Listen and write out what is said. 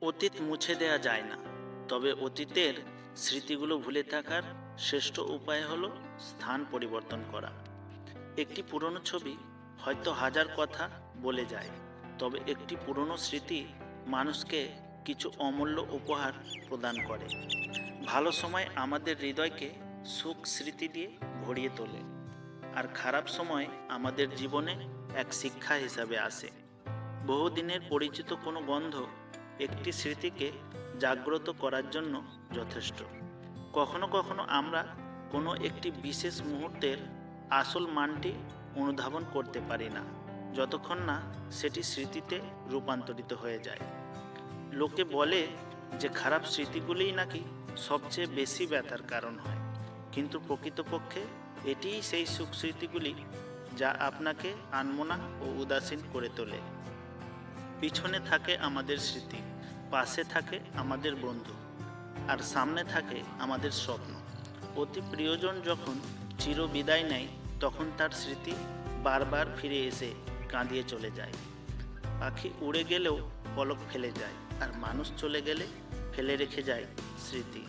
অতীত মুছে দেয়া যায় না, তবে অতীতের স্মৃতিগুলো ভুলে থাকার শ্রেষ্ঠ উপায় হলো স্থান পরিবর্তন করা। একটি পুরনো ছবি হয়তো হাজার কথা বলে যায়, তবে একটি পুরনো স্মৃতি মানুষকে কিছু অমূল্য উপহার প্রদান করে। ভালো সময় আমাদের হৃদয়কে সুখ স্মৃতি দিয়ে ভরিয়ে তোলে, আর খারাপ সময় আমাদের জীবনে এক শিক্ষা হিসাবে আসে। বহুদিনের পরিচিত কোনো গন্ধ একটি স্মৃতিকে জাগ্রত করার জন্য যথেষ্ট। কখনো কখনো আমরা কোনো একটি বিশেষ মুহূর্তের আসল মানটি অনুধাবন করতে পারি না, যতক্ষণ না সেটি স্মৃতিতে রূপান্তরিত হয়ে যায়। লোকে বলে যে খারাপ স্মৃতিগুলিই নাকি সবচেয়ে বেশি ব্যথার কারণ হয়, কিন্তু প্রকৃতপক্ষে এটিই সেই সুখ স্মৃতিগুলি যা আপনাকে আনমনা ও উদাসীন করে তোলে। পিছনে থাকে আমাদের স্মৃতি, পাশে থাকে আমাদের বন্ধু, আর সামনে থাকে আমাদের স্বপ্ন। অতি প্রিয়জন যখন চির বিদায় নেয়, তখন তার স্মৃতি বারবার ফিরে এসে কাঁদিয়ে চলে যায়। পাখি উড়ে গেলেও পলক ফেলে যায়, আর মানুষ চলে গেলে ফেলে রেখে যায় স্মৃতি।